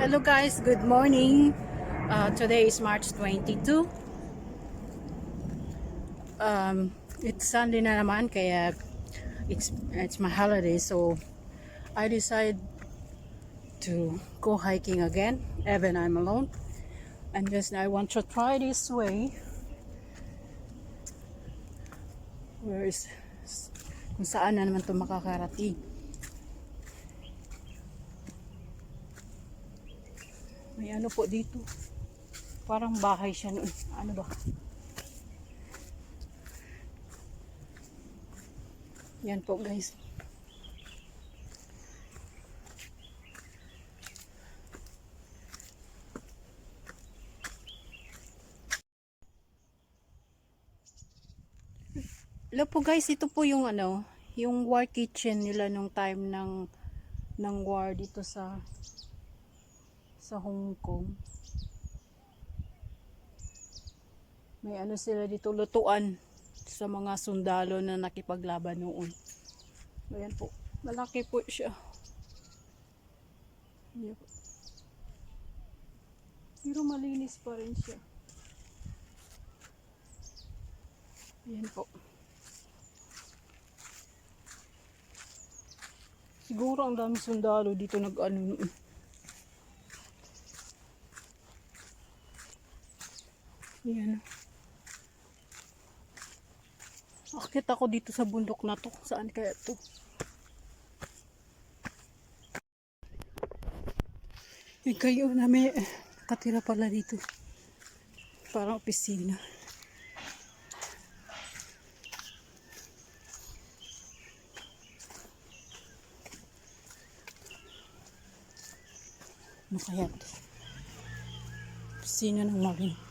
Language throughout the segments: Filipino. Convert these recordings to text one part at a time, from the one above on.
Hello guys, good morning. Today is March 22. It's Sunday na naman kaya it's my holiday, so I decided to go hiking again even I'm alone. And just I want to try this way. Where is kung saan na naman 'to makakarating. May ano po dito. Parang bahay siya noon. Ano ba? Yan po guys. Hello po guys, ito po yung yung war kitchen nila nung time ng war dito sa Hong Kong. May ano sila dito, lutuan sa mga sundalo na nakipaglaban noon. Ayan po, malaki po siya. Ayan po. Pero malinis pa rin siya. Ayan po. Siguro ang dami sundalo dito nag-ano noon. Ayan. Akit ako dito sa bundok na to. Saan kaya to? Kayo na may katira pala dito. Parang opisina. Ano kaya to? Opisina ng Marine.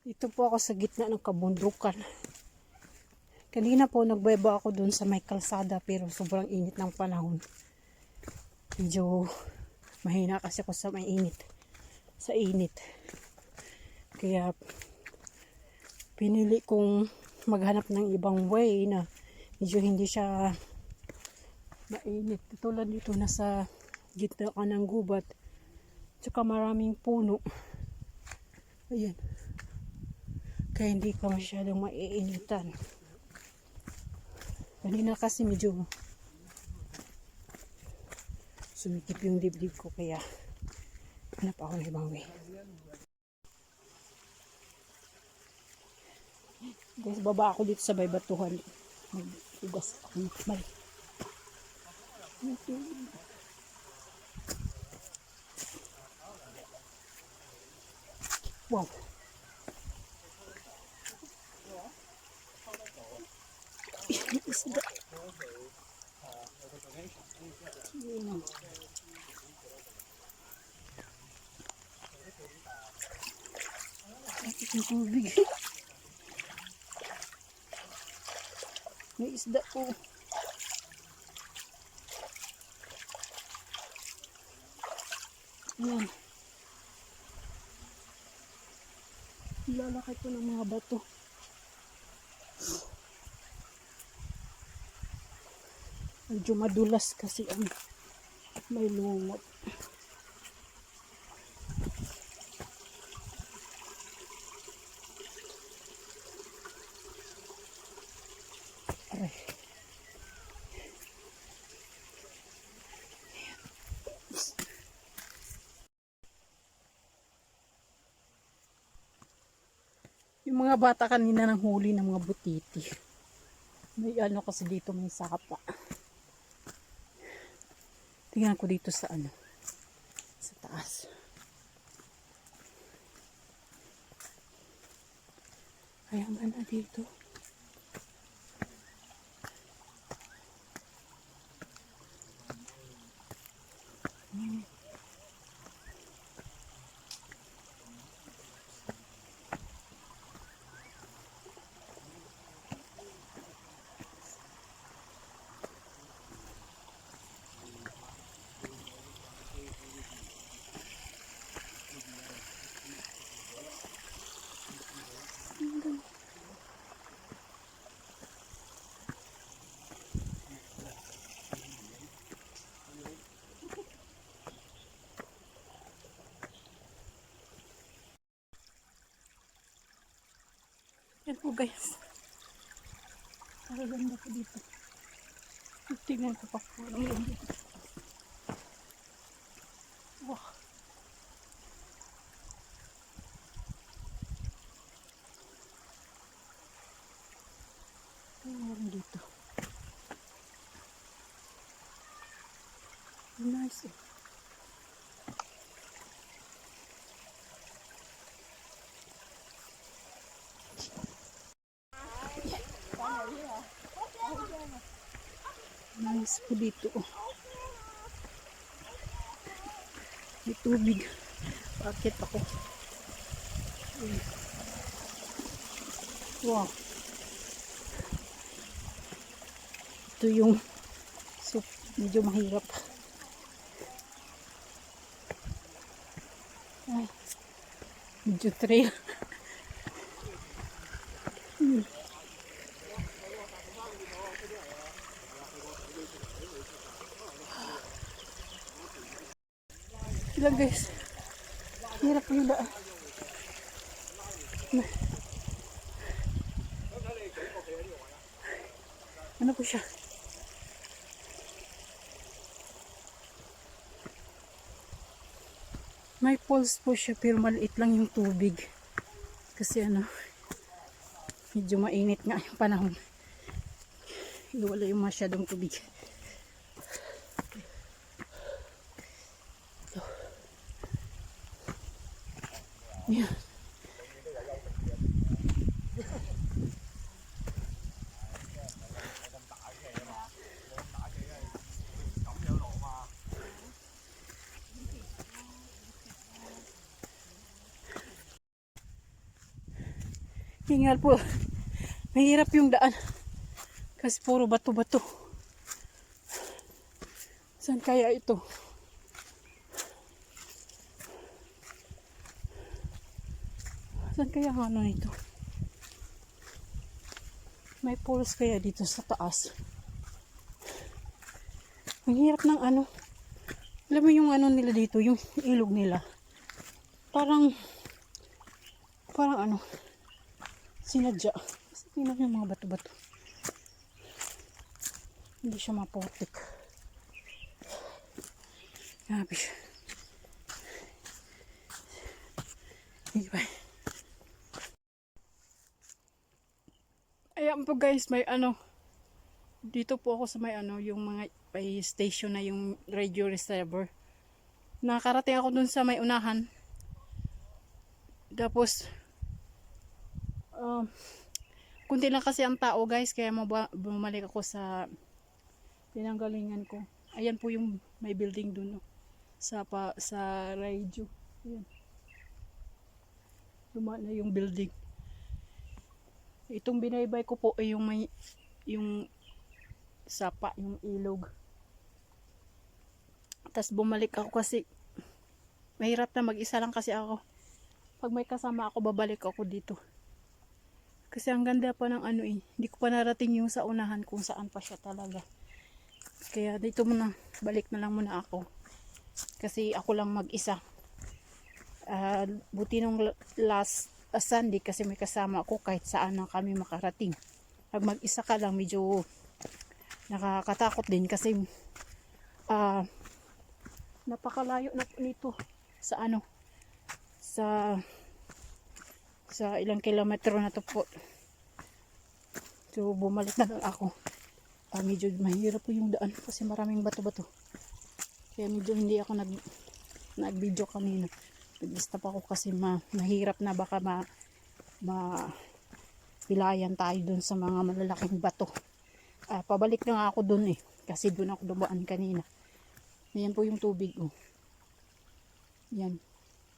Dito po ako sa gitna ng kabundukan. Kanina po nagbeba ako dun sa may kalsada pero sobrang init ng panahon. Medyo mahina kasi ako sa may init. Sa init. Kaya pinili kong maghanap ng ibang way na medyo hindi siya mainit. Tulad dito nasa gitna ka ng gubat. Tsaka maraming puno. Ayan. Kaya hindi ka masyadong maiinitan. Kanina kasi medyo sumikip yung dibdib ko kaya hanap ako ng ibang way. Guys, baba ako dito sa may batuhan. Maghugas ako ng kamay. Wow. Isda. Bakit yung tubig? May isda po. Ayan. Lalaki po ng mga bato. Medyo madulas kasi ang may lumot. Aray. Yung mga bata kanina nang huli ng mga butiti. May ano kasi dito, may sapa. Tingnan ko dito sa sa taas. Kaya man na dito. guys. Ang ganda po dito. Tingnan ko pa po. Ang ganda dito. Wow. Tingnan dito. Nice eh. Nice po dito. May tubig. Bakit ako? Wow. Ito yung soup. Medyo mahirap. Ay. Medyo trail. Sila guys, hirap po yung daan. Ano po siya? May falls po siya pero maliit lang yung tubig. Kasi ano, medyo mainit nga yung panahon. Wala yung masyadong tubig. Yeah. Hingal po. Mahirap yung daan. Kasi puro bato-bato. Saan kaya ito? Saan kaya ang ano nito? May poles kaya dito sa taas. Ang hirap ng ano. Alam mo yung ano nila dito, yung ilog nila. Parang ano, sinadya. Kasi tingnan yung mga bato-bato. Hindi siya maputik. Grabe siya. Diba? Ayan po guys, may ano. Dito po ako sa may ano, yung mga may station na yung radio receiver. Nakarating ako dun sa may unahan. Tapos, kunti lang kasi ang tao guys, kaya bumalik ako sa pinanggalingan ko. Ayan po yung may building dun, no? sa radio. Ayan. Luma na yung building. Itong binaybay ko po ay yung sapa, yung ilog. Tapos bumalik ako kasi mahirap na mag-isa lang kasi ako. Pag may kasama ako, babalik ako dito. Kasi ang ganda pa ng ano eh. Hindi ko pa narating yung sa unahan kung saan pa siya talaga. Kaya dito muna, balik na lang muna ako. Kasi ako lang mag-isa. Buti nung last Sunday kasi may kasama ako kahit saan na kami makarating. Pag mag-isa ka lang, medyo nakakatakot din kasi napakalayo na nito sa ano, sa ilang kilometro na to po. So bumalik na lang ako. Medyo mahirap po yung daan kasi maraming bato-bato. Kaya medyo hindi ako nag-video kanina. Nag-stop ako kasi mahirap na baka pilayan tayo dun sa mga malalaking bato. Pabalik na nga ako dun eh. Kasi dun ako dumaan kanina. Ayan po yung tubig. Oh. Yan.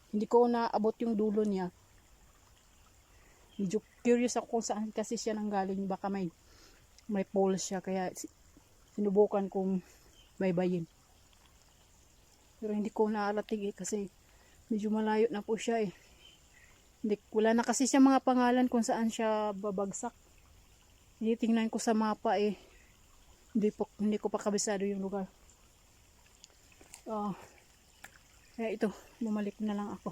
Hindi ko naabot yung dulo niya. Medyo curious ako kung saan kasi siya nanggaling. Baka may pole siya. Kaya sinubukan kong baybayin. Pero hindi ko naalatig eh. Kasi medyo malayo na po siya eh. Wala na kasi siya mga pangalan kung saan siya babagsak. Tingnan ko sa mapa eh. Hindi ko pa kabisado yung lugar. Kaya ito, bumalik na lang ako.